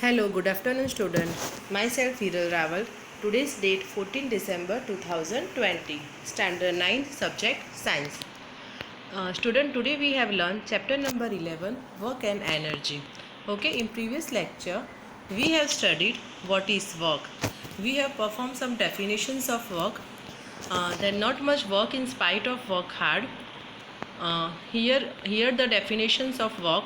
Hello, good afternoon student. Myself Hiral Rawal. Today's date 14 December 2020. Standard 9 subject Science. Student, today we have learned chapter number 11 Work and Energy. Okay, in previous lecture we have studied what is work. We have performed some definitions of work. Then not much work in spite of work hard. Here the definitions of work.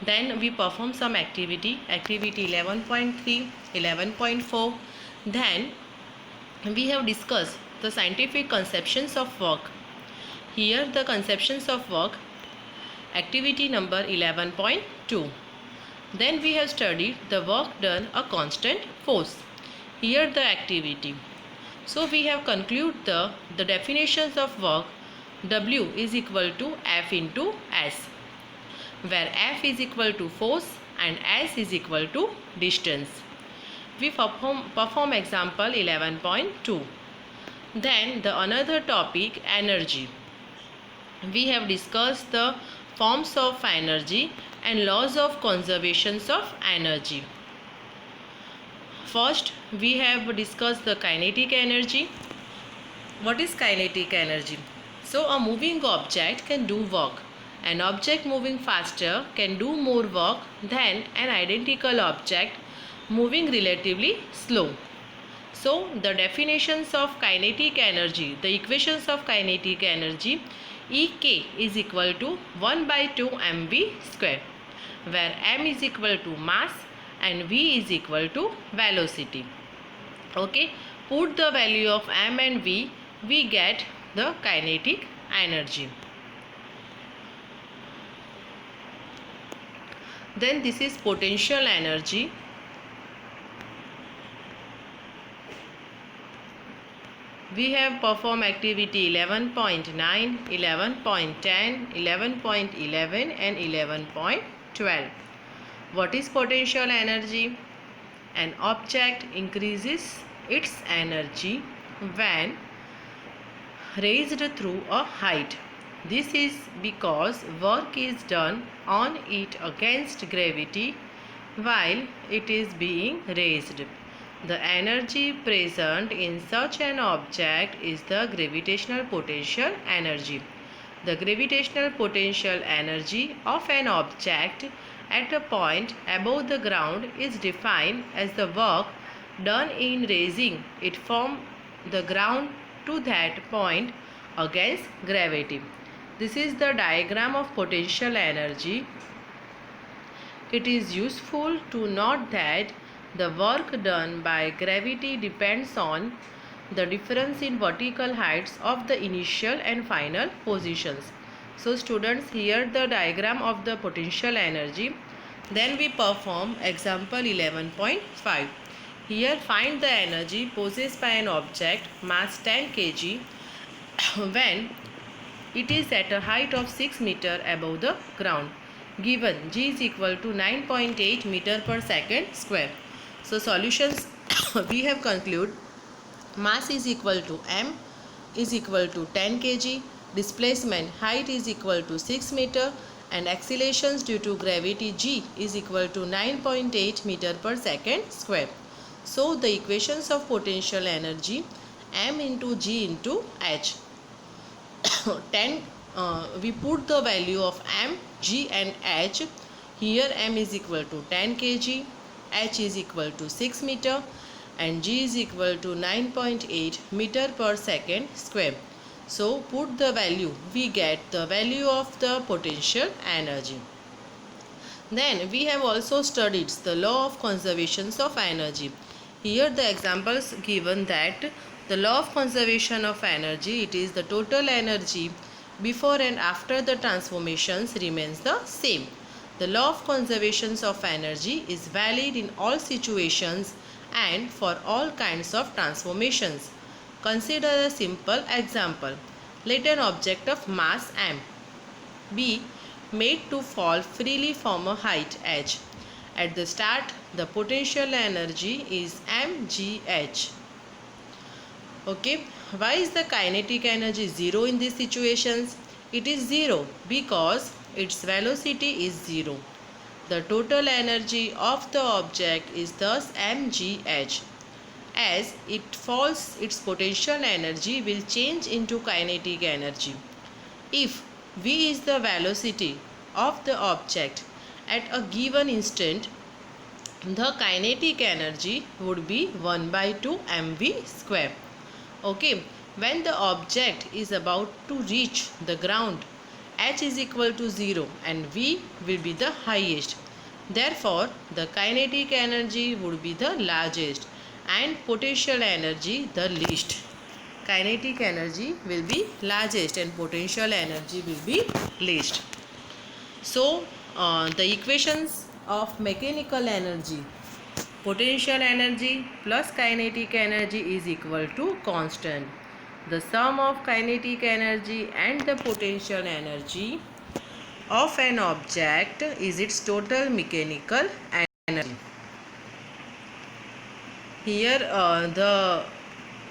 Then we perform some activity 11.3, 11.4. Then we have discussed the scientific conceptions of work. Here the conceptions of work, activity number 11.2. Then we have studied the work done a constant force. Here the activity. So we have concluded the definitions of work. W is equal to F into S, where F is equal to force and S is equal to distance. We perform example 11.2. Then the another topic, energy. We have discussed the forms of energy and laws of conservation of energy. First, we have discussed the kinetic energy. What is kinetic energy? So a moving object can do work. An object moving faster can do more work than an identical object moving relatively slow. So the definitions of kinetic energy, the equations of kinetic energy, Ek is equal to 1 by 2 mv square, where m is equal to mass and v is equal to velocity. Okay, put the value of m and v, we get the kinetic energy. Then this is potential energy. We have performed activity 11.9, 11.10, 11.11 and 11.12. What is potential energy? An object increases its energy when raised through a height. This is because work is done on it against gravity while it is being raised. The energy present in such an object is the gravitational potential energy. The gravitational potential energy of an object at a point above the ground is defined as the work done in raising it from the ground to that point against gravity. This is the diagram of potential energy. It is useful to note that the work done by gravity depends on the difference in vertical heights of the initial and final positions. So students, here the diagram of the potential energy. Then we perform example 11.5. Here find the energy possessed by an object mass 10 kg when it is at a height of 6 meter above the ground. Given g is equal to 9.8 meter per second square. So solutions we have concluded mass is equal to m is equal to 10 kg, displacement height is equal to 6 meter and accelerations due to gravity g is equal to 9.8 meter per second square. So the equations of potential energy, m into g into h. 10 we put the value of m, g and h. Here m is equal to 10 kg, h is equal to 6 meter and g is equal to 9.8 meter per second square. So put the value, we get the value of the potential energy. Then we have also studied the law of conservation of energy. Here the examples given that the law of conservation of energy, it is the total energy before and after the transformations remains the same. The law of conservation of energy is valid in all situations and for all kinds of transformations. Consider a simple example. Let an object of mass m be made to fall freely from a height h. At the start, the potential energy is mgh. Okay, why is the kinetic energy 0 in these situations? It is 0 because its velocity is 0. The total energy of the object is thus mgh. As it falls, its potential energy will change into kinetic energy. If v is the velocity of the object at a given instant, the kinetic energy would be 1 by 2 mv square. Okay, when the object is about to reach the ground, h is equal to 0 and v will be the highest. Therefore, the kinetic energy would be the largest and potential energy the least. Kinetic energy will be largest and potential energy will be least. So, the equations of mechanical energy, potential energy plus kinetic energy is equal to constant. The sum of kinetic energy and the potential energy of an object is its total mechanical energy. Here the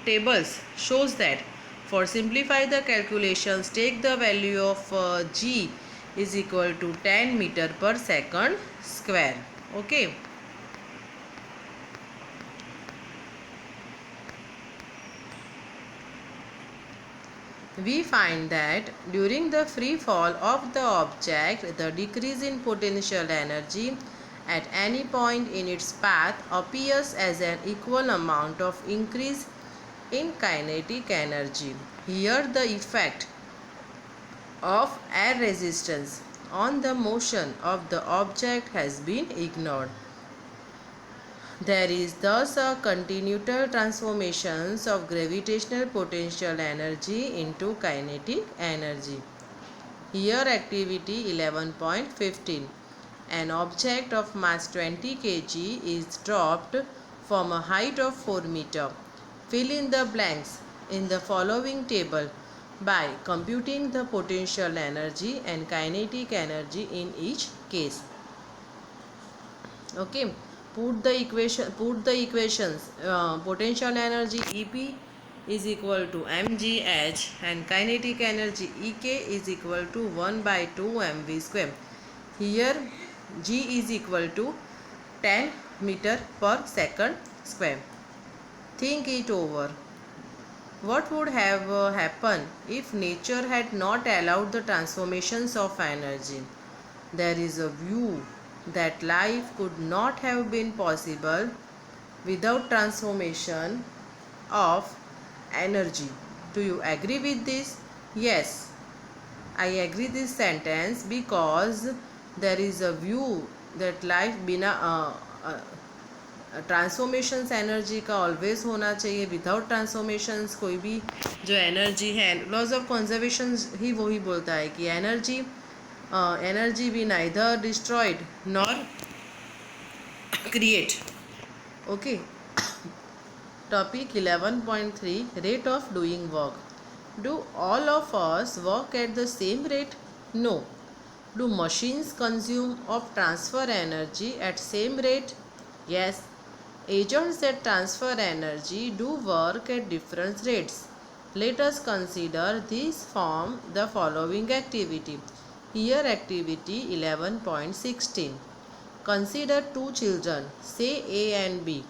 tables shows that for simplify the calculations, take the value of g is equal to 10 meter per second square. Okay. We find that during the free fall of the object, the decrease in potential energy at any point in its path appears as an equal amount of increase in kinetic energy. Here the effect of air resistance on the motion of the object has been ignored. There is thus a continual transformation of gravitational potential energy into kinetic energy. Here activity 11.15. An object of mass 20 kg is dropped from a height of 4 meter. Fill in the blanks in the following table by computing the potential energy and kinetic energy in each case. Okay. Put the equations. Potential energy EP is equal to mgh and kinetic energy Ek is equal to 1 by 2 mv square. Here g is equal to 10 meter per second square. Think it over. What would have happened if nature had not allowed the transformations of energy? There is a view that life could not have been possible without transformation of energy. Do you agree with this? Yes, I agree this sentence because there is a view that life बिना transformations energy का always होना चाहिए. Without transformations कोई भी जो energy है, laws of conservation ही वही बोलता है कि energy be neither destroyed nor create. Okay. Topic 11.3 Rate of doing work. Do all of us work at the same rate? No. Do machines consume or transfer energy at same rate? Yes. Agents that transfer energy do work at different rates. Let us consider these from the following activity. Here activity 11.16. Consider two children, say A and B.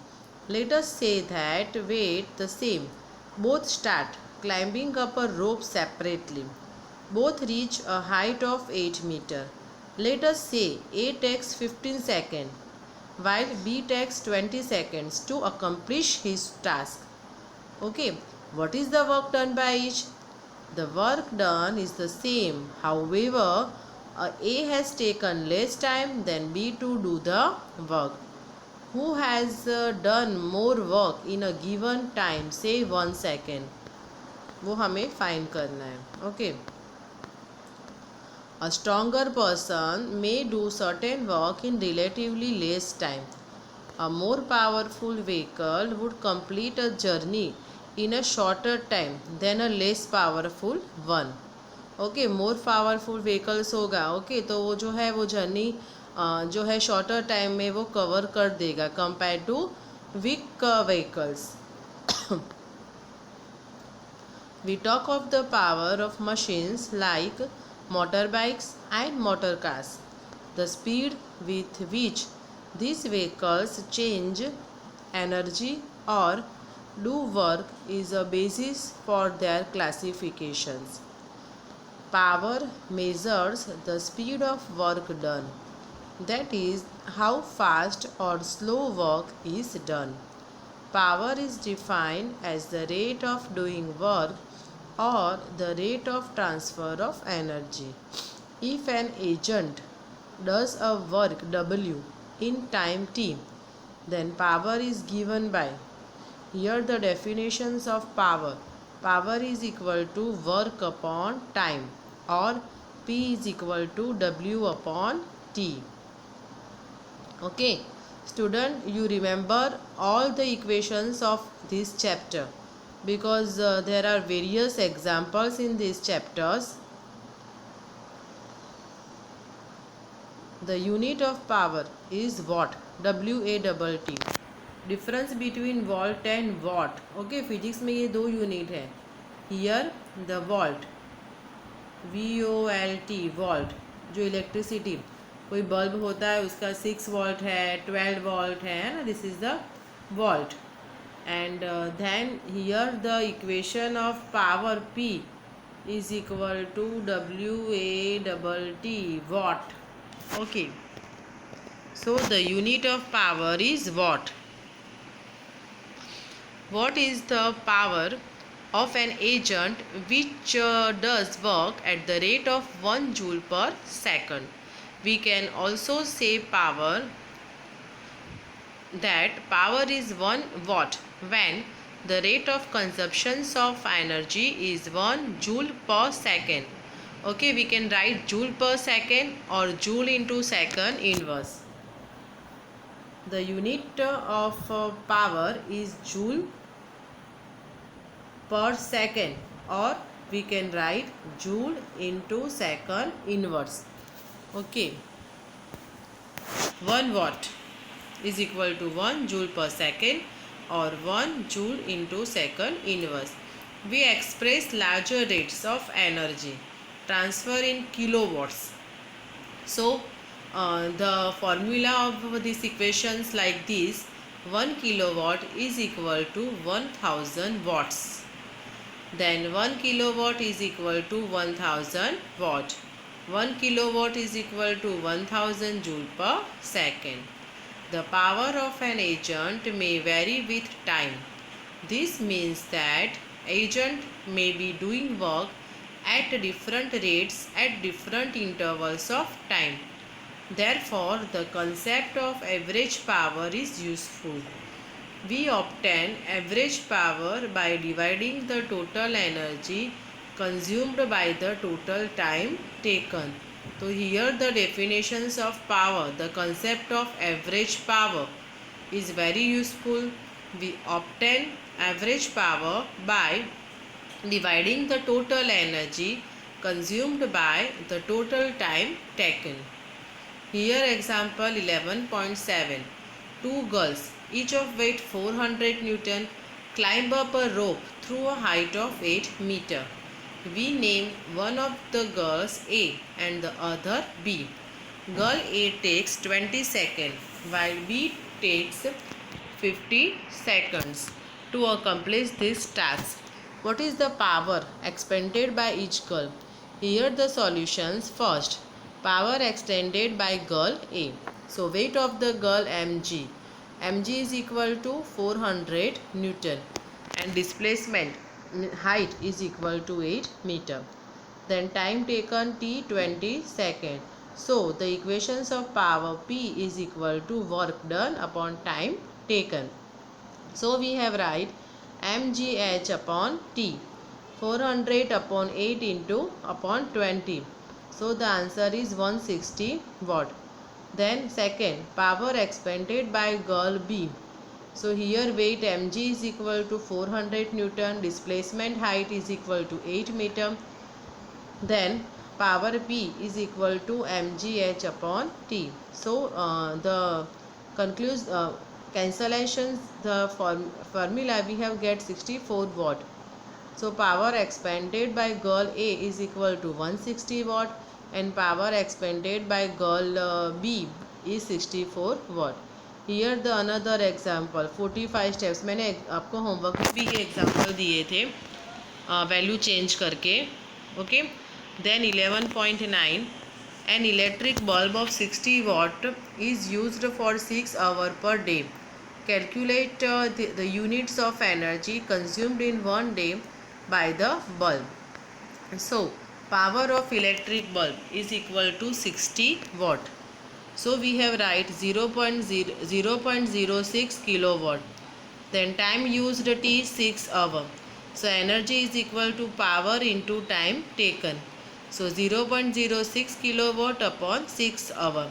Let us say that weight the same. Both start climbing up a rope separately. Both reach a height of 8 meter. Let us say A takes 15 seconds while B takes 20 seconds to accomplish his task. Okay, what is the work done by each? The work done is the same. However, A has taken less time than B to do the work. Who has done more work in a given time, say 1 second? वो हमें find करना है. Okay. A stronger person may do certain work in relatively less time. A more powerful vehicle would complete a journey in a shorter time than a less powerful one. Okay, more powerful vehicles होगा. Okay, तो वो जो है वो journey जो है shorter time में वो कवर कर देगा compare to weak vehicles. We talk of the power of machines like motorbikes and motor cars. The speed with which these vehicles change energy or do work is a basis for their classifications. Power measures the speed of work done, that is, how fast or slow work is done. Power is defined as the rate of doing work or the rate of transfer of energy. If an agent does a work W in time T, then power is given by, here the definitions of power. Power is equal to work upon time, or P is equal to W upon T. Okay, student, you remember all the equations of this chapter, because there are various examples in these chapters. The unit of power is watt, W-A-T-T. Difference between volt and watt. Okay, physics में ये दो unit है. Here the volt, VOLT, volt, जो electricity, कोई bulb होता है उसका 6 vault है, 12 वॉल्ट है ना, this is the volt. And then here the equation of power P is equal to WATT, watt. Okay, so the unit of power is watt. What is the power of an agent which does work at the rate of 1 joule per second? We can also say power, that power is 1 watt when the rate of consumption of energy is 1 joule per second. Okay, we can write joule per second or joule into second inverse. The unit of power is joule per second, or we can write joule into second inverse. Okay, 1 watt is equal to 1 joule per second or 1 joule into second inverse. We express larger rates of energy transfer in kilowatts. So the formula of these equations like this: 1 kilowatt is equal to 1000 watts. Then 1 kilowatt is equal to 1000 watt. 1 kilowatt is equal to 1000 joule per second. The power of an agent may vary with time. This means that agent may be doing work at different rates at different intervals of time. Therefore, the concept of average power is useful. We obtain average power by dividing the total energy consumed by the total time taken. So here the definitions of power, the concept of average power is very useful. We obtain average power by dividing the total energy consumed by the total time taken. Here example 11.7. Two girls, each of weight 400 Newton, climb up a rope through a height of 8 meter. We name one of the girls A and the other B. Girl A takes 20 seconds while B takes 50 seconds to accomplish this task. What is the power expended by each girl? Here the solutions. First, power expended by girl A. So weight of the girl mg. Mg is equal to 400 Newton and displacement height is equal to 8 meter. Then time taken T 20 seconds. So the equations of power P is equal to work done upon time taken. So we have write mgh upon T, 400 upon 8 into upon 20. So the answer is 160 watt. Then second, power expended by girl B. So here weight mg is equal to 400 Newton, displacement height is equal to 8 meter. Then power P is equal to mgh upon T. So the cancellations, the formula we have get 64 watt. So power expended by girl A is equal to 160 watt and power expended by girl B is 64 watt. Here the another example 45 steps. मैंने आपको homework में भी ये example दिए the value change करके. Okay. Then 11.9, an electric bulb of 60 watt is used for 6 hours per day. Calculate the units of energy consumed in one day by the bulb. So power of electric bulb is equal to 60 watt. So we have write 0.06 kilowatt. Then time used t is 6 hours. So energy is equal to power into time taken. So 0.06 kilowatt upon 6 hours.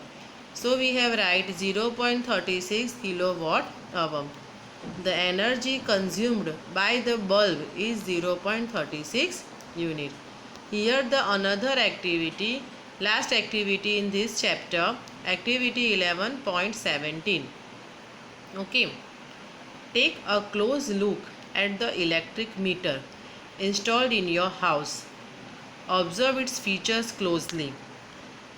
So we have write 0.36 kilowatt hour. The energy consumed by the bulb is 0.36 unit. Here the another activity, last activity in this chapter, activity 11.17. Okay. Take a close look at the electric meter installed in your house. Observe its features closely.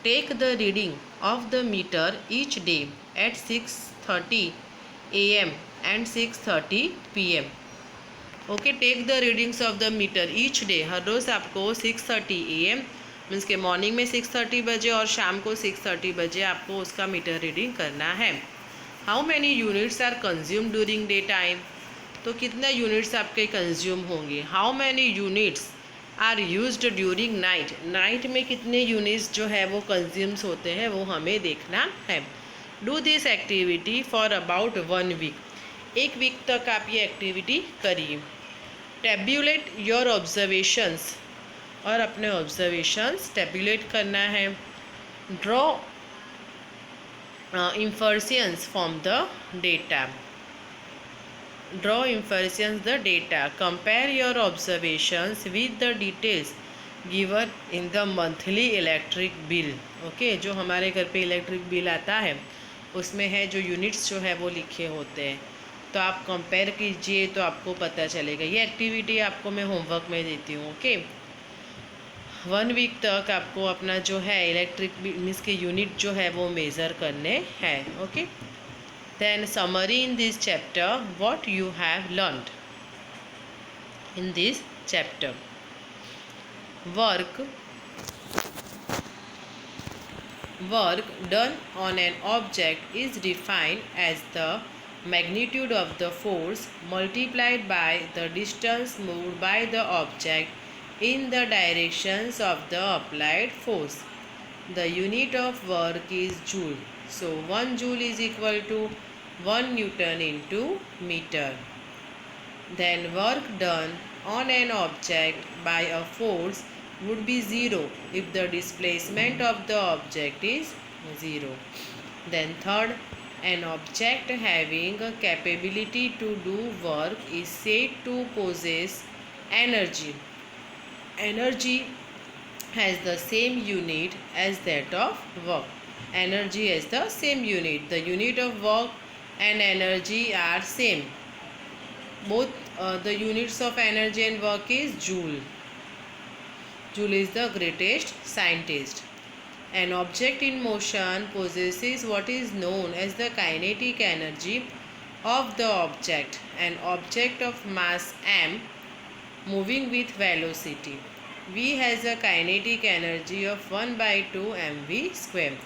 Take the reading of the meter each day at 6:30 a.m. and 6:30 p.m. Okay. Take the readings of the meter each day. हर रोज़ आपको 6:30 a.m. Means के morning में 6:30 बजे और शाम को 6:30 बजे आपको उसका मीटर रीडिंग करना है. How many units are consume during day time. तो कितना यूनिट्स आपके कंज्यूम होंगे. How many units are used during night. Night में कितने यूनिट्स जो है वो कंज्यूम्स होते हैं वो हमें देखना है. Do this activity for about 1 week. 1 week तक आप ये एक्टिविटी करिए. Tabulate your observations. और अपने ऑब्जर्वेशंस टेब्यूलेट करना है. Draw inference from the data. Draw inference the data. Compare your observations with the details given in the monthly electric bill. Okay, जो हमारे घर पे इलेक्ट्रिक बिल आता है उसमें है जो यूनिट्स जो है वो लिखे होते हैं. तो आप कंपेयर कीजिए तो आपको पता चलेगा. ये एक्टिविटी आपको मैं होमवर्क में देती हूँ. ओके. 1 वीक तक आपको अपना जो है इलेक्ट्रिक मीन्स के यूनिट जो है वो मेज़र करने हैं. Okay. Then summary in this chapter what you have learned in this chapter. Work done on an object is defined as the magnitude of the force multiplied by the distance moved by the object in the directions of the applied force. The unit of work is joule. So 1 joule is equal to 1 Newton into meter. Then work done on an object by a force would be 0 if the displacement of the object is 0. Then third, an object having a capability to do work is said to possess energy. Energy has the same unit as that of work. Energy has the same unit. The unit of work and energy are same. Both the units of energy and work is joule. Joule is the greatest scientist. An object in motion possesses what is known as the kinetic energy of the object. An object of mass m moving with velocity v has a kinetic energy of 1/2 mv square.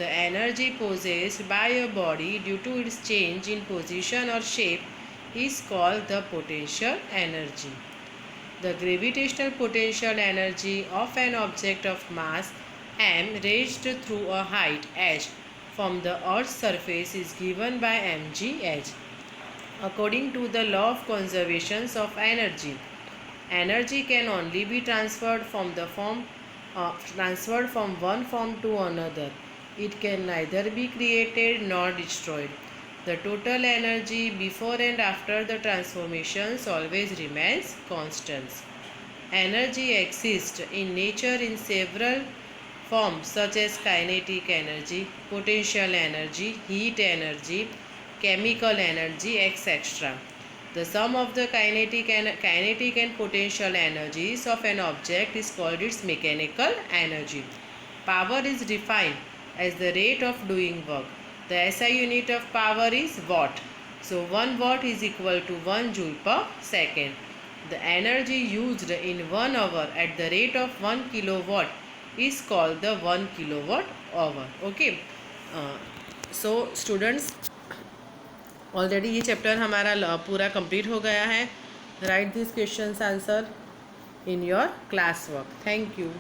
The energy possessed by a body due to its change in position or shape is called the potential energy. The gravitational potential energy of an object of mass m raised through a height h from the earth's surface is given by mgh. According to the law of conservation of energy, energy can only be transferred from one form to another. It can neither be created nor destroyed. The total energy before and after the transformations always remains constant. Energy exists in nature in several forms such as kinetic energy, potential energy, heat energy, chemical energy, etc. The sum of the kinetic and potential energies of an object is called its mechanical energy. Power is defined as the rate of doing work. The SI unit of power is watt. So 1 watt is equal to 1 joule per second. The energy used in 1 hour at the rate of 1 kilowatt is called the 1 kilowatt hour. Okay. So students, already ये chapter हमारा पूरा complete हो गया है. Right this questions answer in your classwork. Thank you.